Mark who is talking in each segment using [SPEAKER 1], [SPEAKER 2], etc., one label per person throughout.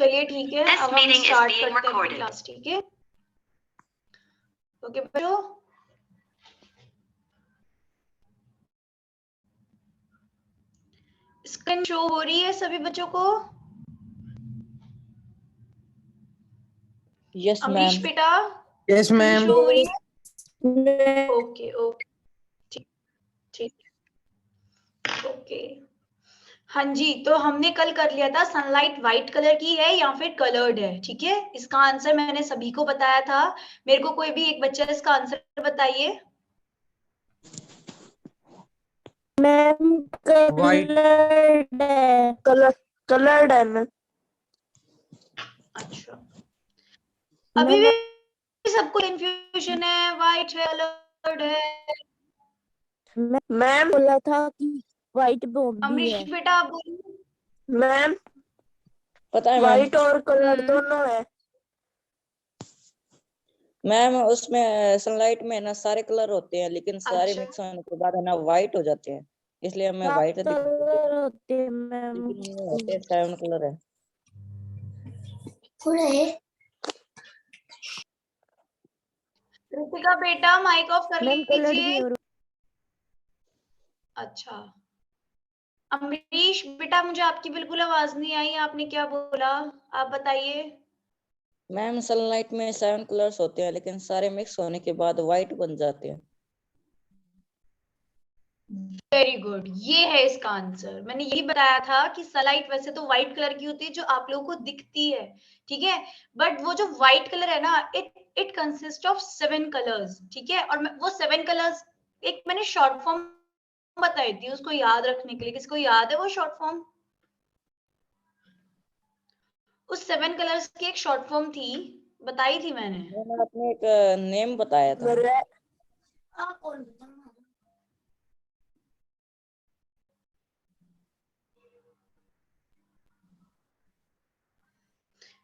[SPEAKER 1] चलिए ठीक है, अब हम स्टार्ट करते हैं अपनी क्लास। ठीक है, ओके बच्चों, स्क्रीन शो हो रही है सभी बच्चों को?
[SPEAKER 2] Yes
[SPEAKER 1] Amrish
[SPEAKER 2] ma'am.
[SPEAKER 1] बेटा,
[SPEAKER 3] यस मैम।
[SPEAKER 1] शो हो रही है? ओके ओके, ठीक ठीक, ओके। हाँ जी, तो हमने कल कर लिया था सनलाइट व्हाइट कलर की है या फिर कलर्ड है। ठीक है, इसका आंसर मैंने सभी को बताया था। मेरे को कोई भी एक बच्चा इसका आंसर बताइए।
[SPEAKER 4] मैम कलर्ड है, कलर्ड है मैम।
[SPEAKER 1] अच्छा, अभी भी सबको कंफ्यूजन है, व्हाइट है कलर्ड है?
[SPEAKER 4] मैम बोला था कि व्हाइट भी
[SPEAKER 1] अमरीश
[SPEAKER 4] है
[SPEAKER 1] बेटा आप बोलिए।
[SPEAKER 4] मैम।
[SPEAKER 2] पता है मैम।
[SPEAKER 4] व्हाइट और कलर दोनों है
[SPEAKER 2] मैम उसमें सनलाइट में ना सारे कलर होते हैं, लेकिन सारे
[SPEAKER 1] अच्छा।
[SPEAKER 2] मिक्स होने के बाद है ना व्हाइट हो जाते हैं, इसलिए हमें व्हाइट दिखती है,
[SPEAKER 4] कलर होते हैं मैम।
[SPEAKER 2] लेकिन ये होते हैं 7 कलर है।
[SPEAKER 1] ऋतिका बेटा माइक ऑफ कर
[SPEAKER 4] मैम कलर्ड भी
[SPEAKER 1] लीजिए।
[SPEAKER 4] और
[SPEAKER 1] अच्छा, अमरीश बेटा मुझे आपकी बिल्कुल आवाज नहीं आई, आपने क्या बोला? आप बताइए।
[SPEAKER 2] मैम सनलाइट में 7 कलर्स होते हैं, लेकिन सारे मिक्स होने के बाद व्हाइट बन जाते हैं।
[SPEAKER 1] वेरी गुड, ये है इसका आंसर। मैंने यही बताया था कि सनलाइट वैसे तो व्हाइट कलर की होती है जो आप लोगों को दिखती है, ठीक है, बट वो जो व्हाइट कलर है ना, इट कंसिस्ट ऑफ 7 कलर्स। ठीक है, और वो 7 कलर्स एक मैंने शॉर्ट फॉर्म बताई थी उसको याद रखने के लिए। किसको याद है वो शॉर्ट फॉर्म? उस 7 कलर्स की एक शॉर्ट फॉर्म थी, बताई थी मैंने।
[SPEAKER 2] मैंने आपने एक नेम बताया था।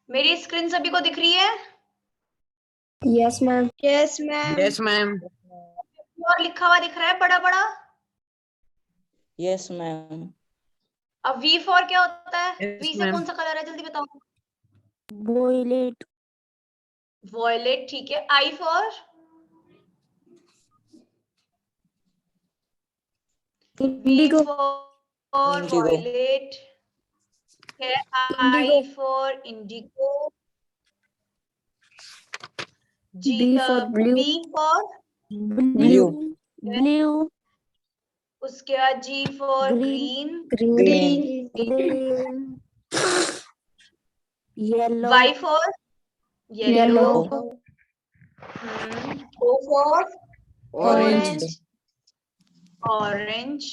[SPEAKER 1] मेरी स्क्रीन सभी को दिख रही है?
[SPEAKER 4] Yes ma'am.
[SPEAKER 3] Yes ma'am. Yes ma'am.
[SPEAKER 1] और लिखा हुआ दिख रहा है बड़ा बड़ा?
[SPEAKER 2] Yes ma'am.
[SPEAKER 1] अब वी फॉर क्या होता है?
[SPEAKER 3] Yes,
[SPEAKER 1] वी से
[SPEAKER 3] ma'am.
[SPEAKER 1] कौन सा कलर है, जल्दी बताओ।
[SPEAKER 4] वॉयलेट।
[SPEAKER 1] वॉयलेट, ठीक है। I for? V
[SPEAKER 4] indigo.
[SPEAKER 1] For
[SPEAKER 2] indigo.
[SPEAKER 1] Violet है। I for indigo. जी,
[SPEAKER 4] B for blue.
[SPEAKER 1] B for
[SPEAKER 4] blue. Blue.
[SPEAKER 1] उसके बाद G for
[SPEAKER 4] green.
[SPEAKER 1] Green.
[SPEAKER 4] Green. Yellow.
[SPEAKER 1] Y for yellow.
[SPEAKER 4] Yellow.
[SPEAKER 1] O for
[SPEAKER 3] orange.
[SPEAKER 1] Orange.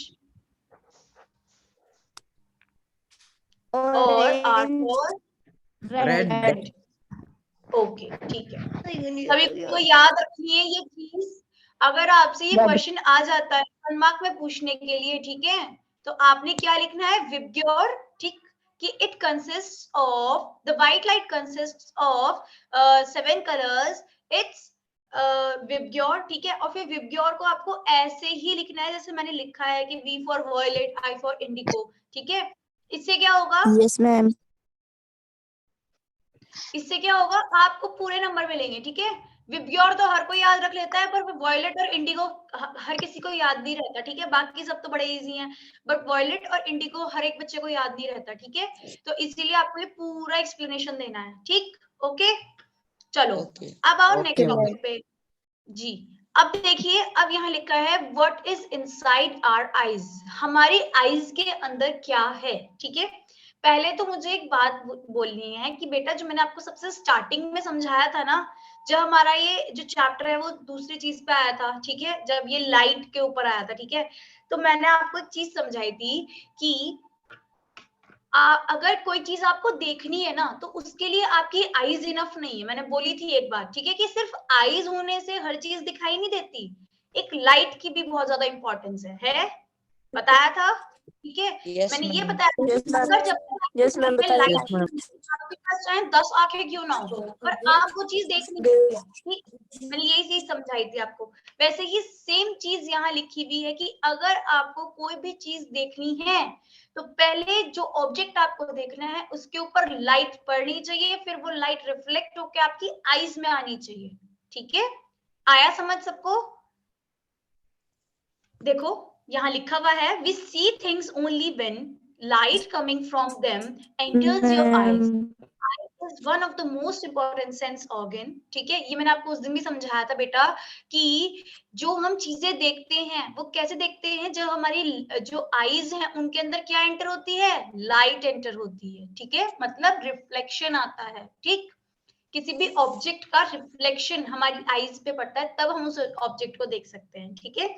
[SPEAKER 1] और R for
[SPEAKER 3] red.
[SPEAKER 1] Okay, ठीक है। सभी को याद रखनी है ये चीज। अगर आपसे ये क्वेश्चन आ जाता है 1 मार्क में पूछने के लिए, ठीक है, तो आपने क्या लिखना है? विबग्योर, ठीक, कि it consist of the white light consist of 7 colours, it's VIBGYOR, ठीक है। और फिर विबग्योर को आपको ऐसे ही लिखना है जैसे मैंने लिखा है कि V for violet, I for indigo, ठीक है। इससे क्या होगा?
[SPEAKER 4] Yes ma'am.
[SPEAKER 1] इससे क्या होगा? आपको पूरे नंबर मिलेंगे, ठीक है। विबग्योर तो हर कोई याद रख लेता है, पर वॉयलेट और इंडिगो हर किसी को याद नहीं रहता, ठीक है। बाकी सब तो बड़े इजी हैं, बट वॉयलेट और इंडिगो हर एक बच्चे को याद नहीं रहता, ठीक है। तो इसीलिए आपको ये पूरा एक्सप्लेनेशन देना है, ठीक, ओके। चलो अब आओ नेक्स्ट टॉपिक पे जी। अब देखिए, अब यहाँ लिखा है what is inside our eyes. हमारी आईज के अंदर क्या है, ठीक है। पहले तो मुझे एक बात बोलनी है कि बेटा, जो मैंने आपको सबसे स्टार्टिंग में समझाया था ना, जब हमारा ये जो चैप्टर है वो दूसरी चीज पे आया था, ठीक है, जब ये लाइट के ऊपर आया था, ठीक है, तो मैंने आपको एक चीज समझाई थी कि अगर कोई चीज आपको देखनी है ना, तो उसके लिए आपकी आईज इनफ नहीं है। मैंने बोली थी एक बात, ठीक है, कि सिर्फ आईज होने से हर चीज दिखाई नहीं देती, एक लाइट की भी बहुत ज्यादा इंपॉर्टेंस है, बताया था, ठीक है।
[SPEAKER 2] Yes,
[SPEAKER 1] मैंने ये
[SPEAKER 2] ma'am.
[SPEAKER 1] बताया
[SPEAKER 4] Yes,
[SPEAKER 1] था,
[SPEAKER 4] ma'am.
[SPEAKER 1] अगर जब तक
[SPEAKER 4] यस मैम
[SPEAKER 1] में
[SPEAKER 4] बताइए।
[SPEAKER 1] light आपके पास चाहे 10 आंखें क्यों ना हो, पर आप वो चीज देख नहीं सकते। मैंने यही चीज समझाई थी आपको। वैसे ही सेम चीज यहाँ लिखी हुई है कि अगर आपको कोई भी चीज देखनी है तो पहले जो ऑब्जेक्ट आपको देखना है उसके ऊपर लाइट पड़नी चाहिए, फिर वो लाइट रिफ्लेक्ट होकर आपकी आईज में आनी चाहिए। ठीक है, आया समझ सबको? देखो यहाँ लिखा हुआ है, we see things only when light coming from them enters your eyes. Eye is one of the most important sense organ. ठीक है, ये मैंने आपको उस दिन भी समझाया था बेटा कि जो हम चीजें देखते हैं वो कैसे देखते हैं, जब हमारी जो आईज हैं उनके अंदर क्या एंटर होती है, लाइट एंटर होती है। ठीक है, मतलब रिफ्लेक्शन आता है। ठीक, किसी भी ऑब्जेक्ट का रिफ्लेक्शन हमारी आईज पे पड़ता है तब हम उस ऑब्जेक्ट को देख सकते हैं। ठीक है,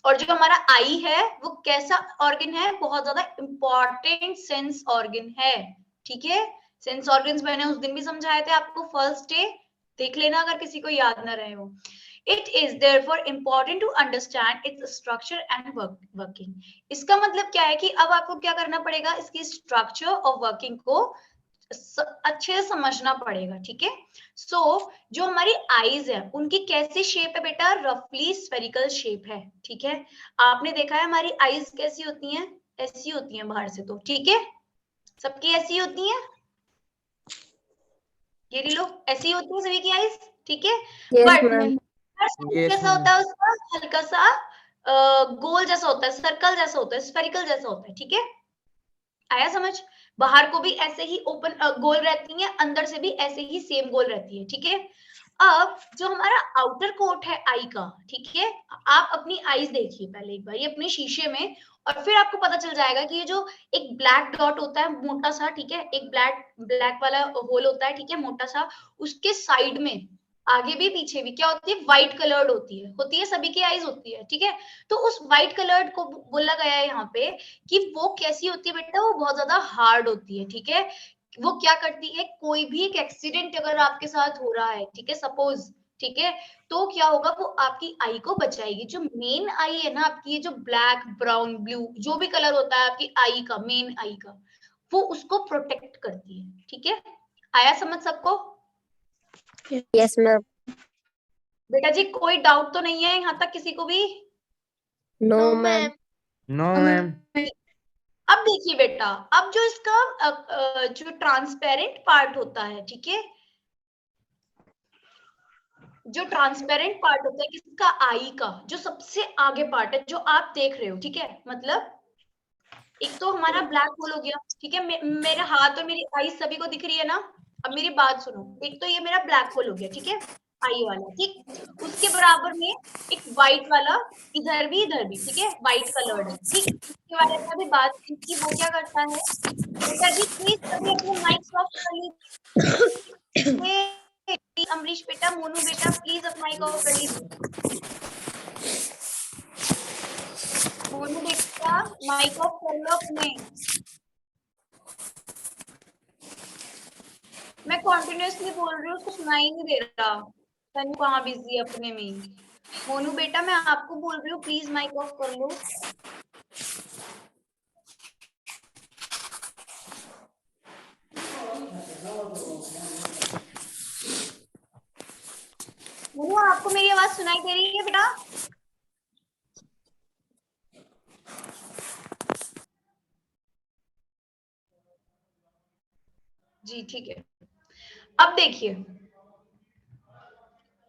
[SPEAKER 1] और जो हमारा आई है वो कैसा ऑर्गन है, बहुत ज्यादा इंपॉर्टेंट सेंस ऑर्गन है। ठीक है, सेंस ऑर्गन्स मैंने उस दिन भी समझाए थे आपको, फर्स्ट डे देख लेना अगर किसी को याद ना रहे हो। It is therefore important to understand its structure and working. इसका मतलब क्या है कि अब आपको क्या करना पड़ेगा, इसकी स्ट्रक्चर और वर्किंग को अच्छे से समझना पड़ेगा। ठीक है, सो जो हमारी आईज है उनकी कैसी शेप है बेटा, रफली स्फेरिकल शेप है। ठीक है, आपने देखा है हमारी आईज कैसी होती हैं, ऐसी होती हैं बाहर से तो। ठीक है, सबकी ऐसी होती हैं, ये लो ऐसी होती है सभी की आईज। ठीक है, बट कैसा होता है उसका, हल्का सा गोल जैसा होता है, सर्कल जैसा होता है, स्फेरिकल जैसा होता है। ठीक है, आया समझ? बाहर को भी ऐसे ही ओपन गोल रहती है, अंदर से भी ऐसे ही सेम गोल रहती है। ठीक है, अब जो हमारा आउटर कोट है आई का, ठीक है, आप अपनी आईज देखिए पहले एक बार ये अपने शीशे में, और फिर आपको पता चल जाएगा कि ये जो एक ब्लैक डॉट होता है मोटा सा, ठीक है, एक ब्लैक वाला होल होता है, ठीक है, मोटा सा, उसके साइड में आगे भी पीछे भी क्या होती है, व्हाइट कलर्ड होती है सभी की आईज होती है। ठीक है, तो उस व्हाइट कलर्ड को बोला गया है यहाँ पे कि वो कैसी होती है बेटा, वो बहुत ज्यादा हार्ड होती है। ठीक है, वो क्या करती है, कोई भी एक एक्सीडेंट अगर आपके साथ हो रहा है, ठीक है, सपोज, ठीक है, तो क्या होगा, वो आपकी आई को बचाएगी। जो मेन आई है ना आपकी, ये जो ब्लैक ब्राउन ब्लू जो भी कलर होता है आपकी आई का, मेन आई का, वो उसको प्रोटेक्ट करती है। ठीक है, आया समझ सबको?
[SPEAKER 4] Yes ma'am.
[SPEAKER 1] बेटा जी कोई डाउट तो नहीं है यहाँ तक किसी को भी?
[SPEAKER 4] No ma'am.
[SPEAKER 3] No ma'am.
[SPEAKER 1] अब देखिए बेटा, अब जो इसका जो ट्रांसपेरेंट पार्ट होता है, ठीक है, जो ट्रांसपेरेंट पार्ट होता है किसका, आई का, जो सबसे आगे पार्ट है जो आप देख रहे हो। ठीक है, मतलब एक तो हमारा ब्लैक होल हो गया। ठीक है, मेरा हाथ और मेरी आई सभी को दिख रही है ना? अब मेरी बात सुनो, एक तो ये मेरा ब्लैक होल हो गया, ठीक है, आई वाला, ठीक, उसके बराबर में एक व्हाइट वाला, इधर भी ठीक है, व्हाइट कलर्ड है। ठीक, इसके बारे में अभी बात की कि वो क्या करता है। बेटा जी प्लीज सभी अपने माइक ऑफ कर लीजिए। अमरीश बेटा, मोनू बेटा, प्लीज अपना माइक ऑफ कर लीजिए। मोनू बेटा माइक ऑफ कर लो अपने। मैं कॉन्टिन्यूअसली बोल रही हूँ, उसको सुनाई नहीं दे रहा। तनु कहाँ बिजी है अपने में। मोनू बेटा मैं आपको बोल रही हूँ, प्लीज माइक ऑफ कर लो। मोनू आपको मेरी आवाज सुनाई दे रही है बेटा? जी ठीक है, अब देखिए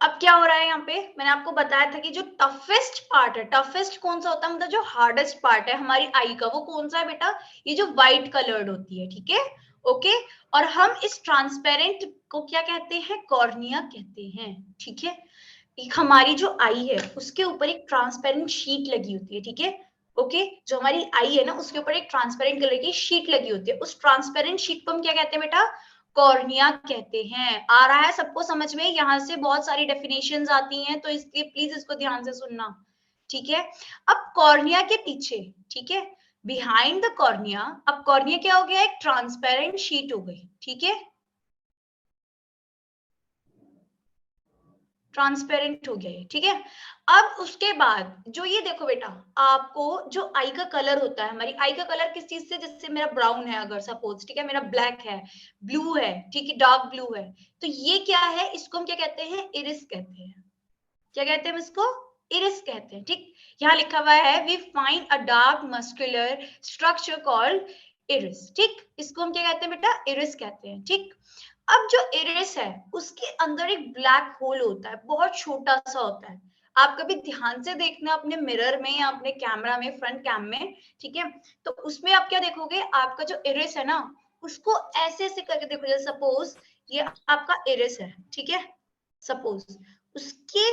[SPEAKER 1] अब क्या हो रहा है यहाँ पे। मैंने आपको बताया था कि जो टफेस्ट पार्ट है, टफेस्ट कौन सा होता है, मतलब जो हार्डेस्ट पार्ट है हमारी आई का, वो कौन सा है बेटा, ये जो व्हाइट कलर्ड होती है। ठीक है, ओके, और हम इस ट्रांसपेरेंट को क्या कहते हैं, कॉर्निया कहते हैं। ठीक है, एक हमारी जो आई है उसके ऊपर एक ट्रांसपेरेंट शीट लगी होती है। ठीक है, ओके, जो हमारी आई है ना उसके ऊपर एक ट्रांसपेरेंट कलर की शीट लगी होती है, उस ट्रांसपेरेंट शीट को हम क्या कहते हैं बेटा, कॉर्निया कहते हैं। आ रहा है सबको समझ में? यहाँ से बहुत सारी डेफिनेशंस आती हैं तो इसलिए प्लीज इसको ध्यान से सुनना। ठीक है, अब कॉर्निया के पीछे, ठीक है, बिहाइंड द कॉर्निया, अब कॉर्निया क्या हो गया, एक ट्रांसपेरेंट शीट हो गई। ठीक है, ट्रांसपेरेंट हो गया ये, ठीक है। अब उसके बाद जो ये देखो बेटा, आपको जो आई का कलर होता है, हमारी आई का कलर किस चीज से, जैसे मेरा ब्राउन है अगर सपोज, ठीक है, मेरा ब्लैक है, ब्लू है, ठीक है, डार्क ब्लू है, तो ये क्या है, इसको हम क्या कहते हैं, इरिस कहते हैं। क्या कहते हैं इसको, इरिस कहते हैं, ठीक। यहाँ लिखा हुआ है we find a dark muscular structure called iris, ठीक, इसको हम क्या कहते हैं बेटा, इरिस कहते हैं, ठीक। अब जो इरिस है उसके अंदर एक ब्लैक होल होता है, बहुत छोटा सा होता है। आप कभी ध्यान से देखना अपने मिरर में या अपने कैमरा में, फ्रंट कैम में, ठीक है, तो उसमें आप क्या देखोगे, आपका जो इरिस है ना, उसको ऐसे ऐसे करके देखो, जैसे सपोज ये आपका इरिस है, ठीक है, सपोज उसके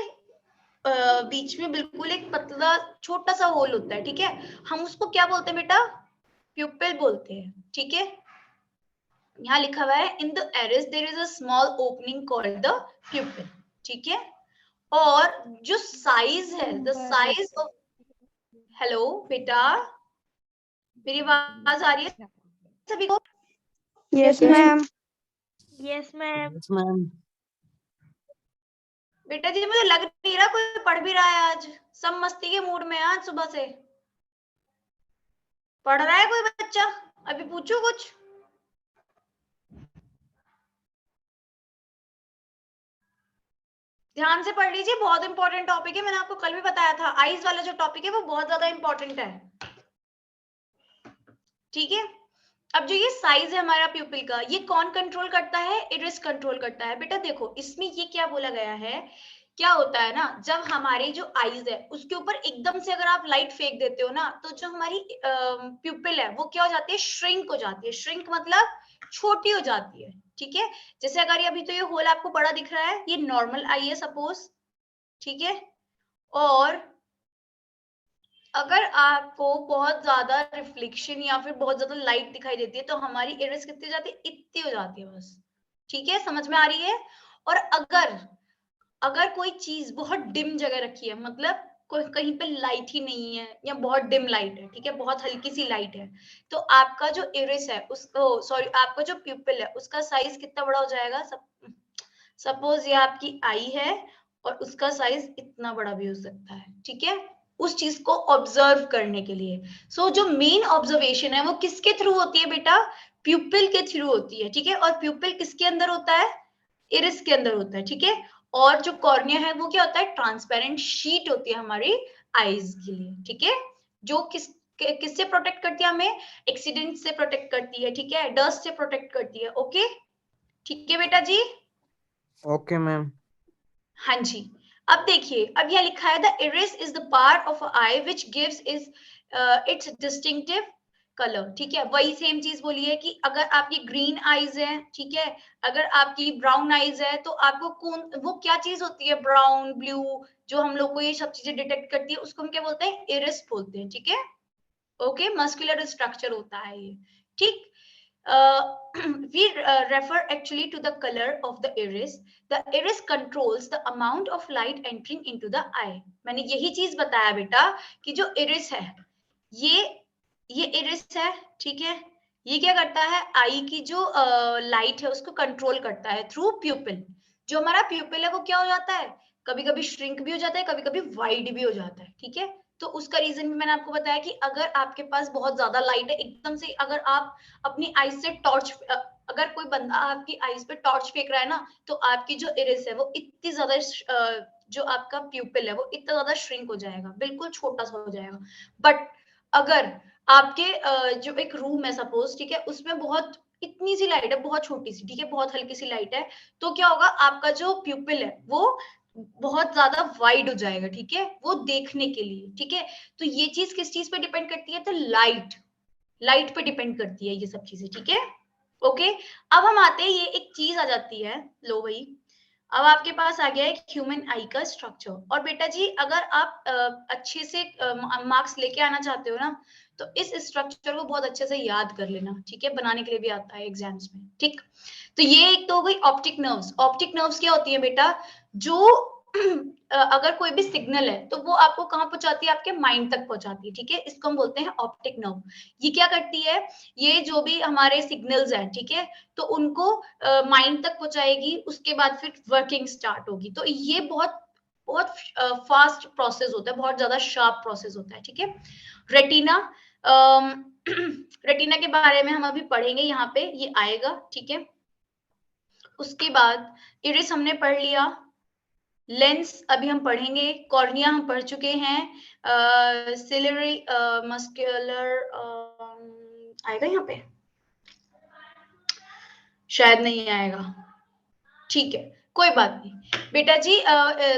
[SPEAKER 1] बीच में बिल्कुल एक पतला छोटा सा होल होता है, ठीक है, हम उसको क्या बोलते हैं बेटा, प्यूपिल बोलते हैं, ठीक है। यहाँ लिखा हुआ है in the iris there is a small opening called the pupil, ठीक है। और जो साइज है, द साइज ऑफ, हेलो बेटा, मेरी आवाज आ रही है सभी को?
[SPEAKER 4] Yes ma'am. Yes ma'am.
[SPEAKER 3] Yes, ma'am.
[SPEAKER 1] बेटा जी मुझे लग नहीं रहा कोई पढ़ भी रहा है आज, सब मस्ती के मूड में है आज सुबह से। पढ़ रहा है कोई बच्चा? अभी पूछू कुछ? ध्यान से पढ़ लीजिए, बहुत इंपॉर्टेंट टॉपिक है, मैंने आपको कल भी बताया था, आईज वाला जो टॉपिक है वो बहुत ज्यादा इंपॉर्टेंट है, ठीक है। अब जो ये साइज है हमारा प्यूपिल का, ये कौन कंट्रोल करता है, इरिस कंट्रोल करता है। बेटा देखो इसमें ये क्या बोला गया है, क्या होता है ना, जब हमारी जो आईज है उसके ऊपर एकदम से अगर आप लाइट फेंक देते हो ना, तो जो हमारी प्यूपिल है वो क्या हो जाती है, श्रिंक हो जाती है। श्रिंक मतलब छोटी हो जाती है, ठीक है। जैसे अगर ये अभी तो ये होल आपको बड़ा दिख रहा है, ये नॉर्मल आई है सपोज, ठीक है। और अगर आपको बहुत ज्यादा रिफ्लेक्शन या फिर बहुत ज्यादा लाइट दिखाई देती है, तो हमारी इरिस कितनी हो जाती है, इतनी हो जाती है बस, ठीक है, समझ में आ रही है। और अगर अगर कोई चीज बहुत डिम जगह रखी है, मतलब कोई कहीं पे लाइट ही नहीं है या बहुत डिम लाइट है, ठीक है, बहुत हल्की सी लाइट है, तो आपका जो इरिस है उसको, सॉरी, आपका जो प्यूपिल है उसका साइज कितना बड़ा हो जाएगा। सपोज ये आपकी आई है और उसका साइज इतना बड़ा भी हो सकता है, ठीक है, उस चीज को ऑब्जर्व करने के लिए। सो जो मेन ऑब्जर्वेशन है वो किसके थ्रू होती है बेटा, प्यूपिल के थ्रू होती है, ठीक है। और प्यूपिल किसके अंदर होता है, इरिस के अंदर होता है, ठीक है। और जो कॉर्निया है वो क्या होता है, ट्रांसपेरेंट शीट होती है हमारी आईज के लिए, ठीक है, जो किससे प्रोटेक्ट करती है हमें, एक्सीडेंट से प्रोटेक्ट करती है, ठीक है, डस्ट से प्रोटेक्ट करती है, ओके, ठीक है बेटा जी।
[SPEAKER 3] Okay, ma'am.
[SPEAKER 1] हाँ जी। अब देखिए, अब यह लिखा है the iris is the part of I which gives it's distinctive colour, ठीक है। वही सेम चीज बोली है कि अगर आपकी ग्रीन आईज है, ठीक है, अगर आपकी ब्राउन आईज है, तो आपको कौन, वो क्या चीज होती है, ब्राउन ब्लू, जो हम लोग को ये सब चीजें डिटेक्ट करती है, उसको हम क्या बोलते हैं, इरिस बोलते हैं, ठीक है, ओके। मस्कुलर स्ट्रक्चर होता है ये, ठीक। We refer actually to the color of the iris. The iris controls the amount of light entering into the eye. मैंने यही चीज बताया बेटा कि जो iris है, ये iris है, ठीक है, ये क्या करता है, आई की जो लाइट है उसको कंट्रोल करता है थ्रू प्यूपिल। जो हमारा प्यूपिल है वो क्या हो जाता है, कभी कभी श्रिंक भी हो जाता है, कभी कभी वाइड भी हो जाता है, ठीक है। तो उसका रीजन भी मैंने आपको बताया कि अगर आपके पास बहुत ज्यादा लाइट है, एकदम से अगर आप अपनी आईज से टॉर्च, अगर कोई बंदा आपकी आईज पे टॉर्च फेंक रहा है ना, तो आपकी जो इरिस है वो इतनी ज्यादा जो आपका प्यूपिल है वो इतना ज्यादा श्रिंक हो जाएगा, बिल्कुल छोटा सा हो जाएगा। बट अगर आपके जो एक रूम है सपोज, ठीक है, उसमें बहुत इतनी सी लाइट है, बहुत छोटी सी, ठीक है, बहुत हल्की सी लाइट है, तो क्या होगा, आपका जो प्यूपिल है वो बहुत ज्यादा वाइड हो जाएगा, ठीक है, वो देखने के लिए, ठीक है। तो ये चीज किस चीज पे डिपेंड करती है, तो लाइट पे डिपेंड करती है ये सब चीजें, ठीक है, ओके। अब हम आते हैं, ये एक चीज आ जाती है, लो भाई, अब आपके पास आ गया एक ह्यूमन आई का स्ट्रक्चर। और बेटा जी अगर आप अच्छे से मार्क्स लेके आना चाहते हो ना, तो इस स्ट्रक्चर को बहुत अच्छे से याद कर लेना, ठीक है, बनाने के लिए भी आता है एग्जाम्स में, ठीक। तो ये एक तो हो गई ऑप्टिक नर्व्स। ऑप्टिक नर्व्स क्या होती है बेटा, जो अगर कोई भी सिग्नल है तो वो आपको कहाँ पहुंचाती है, आपके माइंड तक पहुंचाती है, ठीक है। इसको हम बोलते हैं ऑप्टिक नर्व। ये क्या करती है, ये जो भी हमारे सिग्नल्स हैं, ठीक है, तो उनको माइंड तक पहुंचाएगी, उसके बाद फिर वर्किंग स्टार्ट होगी। तो ये बहुत बहुत फास्ट प्रोसेस होता है, बहुत ज्यादा शार्प प्रोसेस होता है, ठीक है। रेटिना, रेटिना के बारे में हम अभी पढ़ेंगे, यहाँ पे ये आएगा, ठीक है। उसके बाद इरिस हमने पढ़ लिया, लेंस अभी हम पढ़ेंगे, कॉर्निया हम पढ़ चुके हैं, सिलियरी मस्कुलर आएगा यहाँ पे, शायद नहीं आएगा, ठीक है, कोई बात नहीं बेटा जी।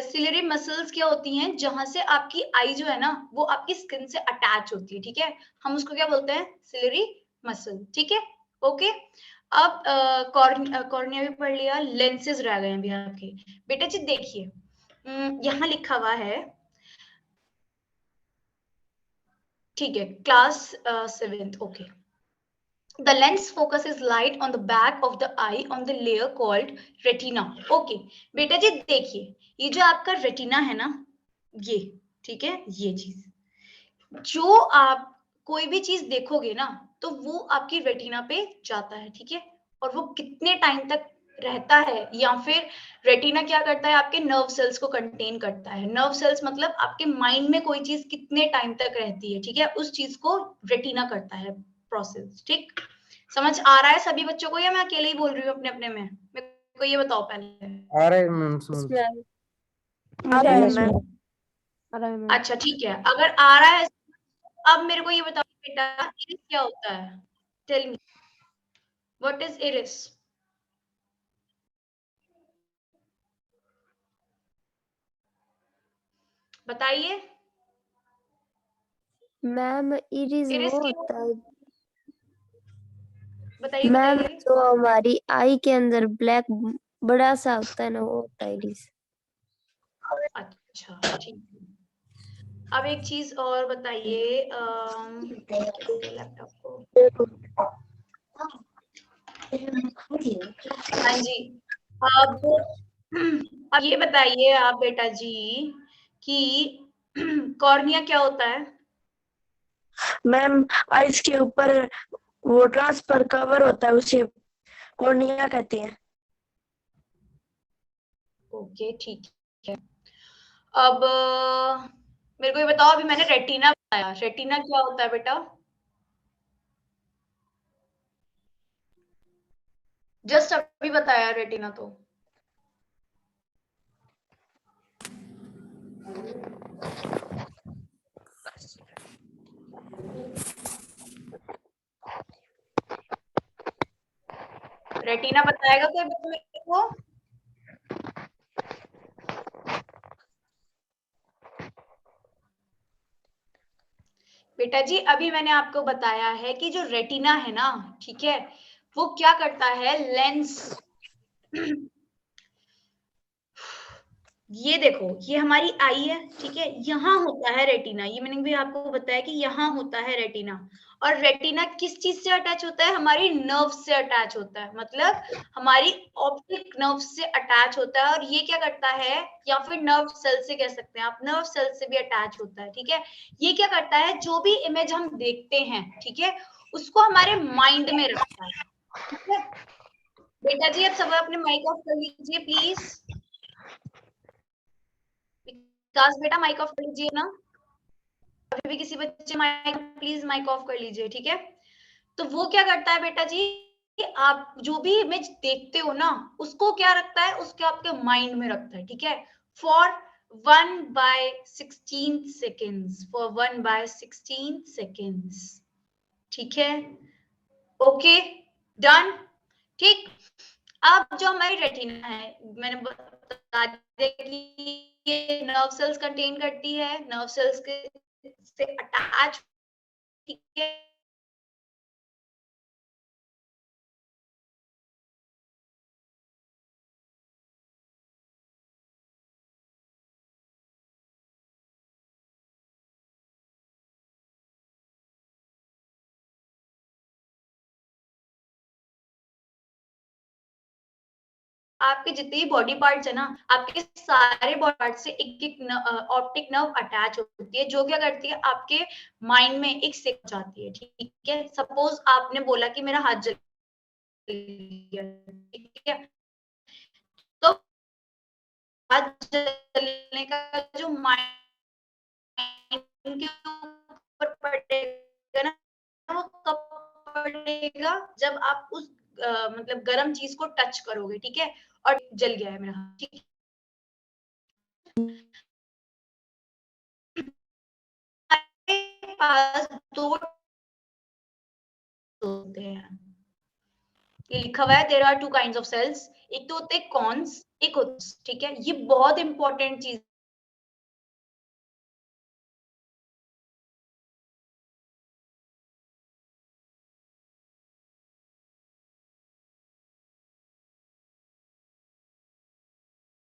[SPEAKER 1] सिलियरी मसल्स क्या होती हैं, जहां से आपकी आई जो है ना वो आपकी स्किन से अटैच होती है, ठीक है, हम उसको क्या बोलते हैं, सिलियरी मसल, ठीक है, ओके। अब कॉर्निया भी पढ़ लिया, लेंसेज रह गए अभी आपके। बेटा जी देखिए, यहाँ लिखा हुआ है, ठीक है, class 7th, okay. The lens focuses light on the back of the eye on the layer called retina. Okay, बेटा जी देखिए, ये जो आपका रेटिना है ना, ये ठीक है, ये चीज, जो आप कोई भी चीज देखोगे ना तो वो आपकी रेटिना पे जाता है, ठीक है। और वो कितने टाइम तक रहता है, या फिर रेटिना क्या करता है, आपके नर्व सेल्स को कंटेन करता है। नर्व सेल्स मतलब आपके माइंड में कोई चीज कितने टाइम तक रहती है, ठीक है, उस चीज को रेटिना करता है प्रोसेस, ठीक। समझ आ रहा है सभी बच्चों को, या मैं अकेले ही बोल रही हूँ अपने अपने में, मेरे को ये बताओ पहले।
[SPEAKER 3] आ रहा है मैम समझ।
[SPEAKER 4] आ रहा है
[SPEAKER 2] Yes,
[SPEAKER 4] मैम,
[SPEAKER 2] ma'am.
[SPEAKER 4] आ रहा है मैम।
[SPEAKER 1] अच्छा ठीक है, अगर आ रहा है, अब मेरे को ये बताओ बेटा, इरिस क्या होता है, tell me what is iris. बताइए,
[SPEAKER 4] मैम इरिज
[SPEAKER 1] इरिस
[SPEAKER 4] वो
[SPEAKER 1] की
[SPEAKER 4] होता है
[SPEAKER 1] बताइए
[SPEAKER 4] मैम,
[SPEAKER 1] बताइए।
[SPEAKER 4] जो हमारी आई के अंदर ब्लैक बड़ा सा होता है ना, वो होता है इरिज।
[SPEAKER 1] अच्छा ठीक है, अब एक चीज और बताइए, क्या कहते हैं लैपटॉप को, हाँ जी। अब अब ये बताइए आप बेटा जी कि कॉर्निया क्या होता है।
[SPEAKER 5] मैम आइस के ऊपर वो ट्रांसफर कवर होता है, उसे कॉर्निया कहते हैं।
[SPEAKER 1] ओके ठीक है, अब मेरे को ये बताओ, अभी मैंने रेटिना बताया, रेटिना क्या होता है बेटा, जस्ट अभी बताया रेटिना तो। रेटिना बताएगा कोई बच्चा मेरे को। बेटा जी अभी मैंने आपको बताया है कि जो रेटिना है ना, ठीक है, वो क्या करता है, लेंस ये देखो, ये हमारी आई है, ठीक है, यहाँ होता है रेटिना, ये मैंने भी आपको बताया कि यहाँ होता है रेटिना। और रेटिना किस चीज से अटैच होता है, हमारी नर्व से अटैच होता है, मतलब हमारी ऑप्टिक नर्व से अटैच होता है। और ये क्या करता है, या फिर नर्व सेल से कह सकते हैं आप, नर्व सेल से भी अटैच होता है, ठीक है। ये क्या करता है, जो भी इमेज हम देखते हैं, ठीक है, उसको हमारे माइंड में रखता है, ठीक है। बेटा जी अब सब अपने माइक ऑफ कर लीजिए प्लीज, विकास बेटा माइक ऑफ कर लीजिए ना, अभी भी किसी बच्चे माइक, प्लीज माइक ऑफ कर लीजिए, ठीक है। तो वो क्या करता है बेटा जी, आप जो भी इमेज देखते हो ना, उसको क्या रखता है, उसके आपके माइंड में रखता है, ठीक है, फॉर 1/16 सेकेंड्स, फॉर 1/16 सेकेंड्स, ठीक है, ओके, डन, ठीक। अब जो हमारी रेटिना है, मैंने बता दिया कि ये नर्व सेल्स कंटेन करती है, नर्व सेल्स के से अटैच, ठीक है, आपके जितने भी बॉडी पार्ट्स है ना, आपके सारे बॉडी पार्ट से एक एक ऑप्टिक नर्व अटैच होती है, जो क्या करती है आपके माइंड में एक सिक जाती है, ठीक है। सपोज आपने बोला कि मेरा हाथ जल गया, ठीक है, तो हाथ जलने का जो माइंड के ऊपर पड़ेगा ना, वो कब पड़ेगा, जब आप उस मतलब गर्म चीज को टच करोगे, ठीक है, और जल गया है मेरा हाथ, ठीक है। हमारे पास दो होते हैं, ये लिखा हुआ है, there are two kinds of cells, एक तो होते हैं कॉन्स, एक होते, ठीक है। ये बहुत इंपॉर्टेंट चीज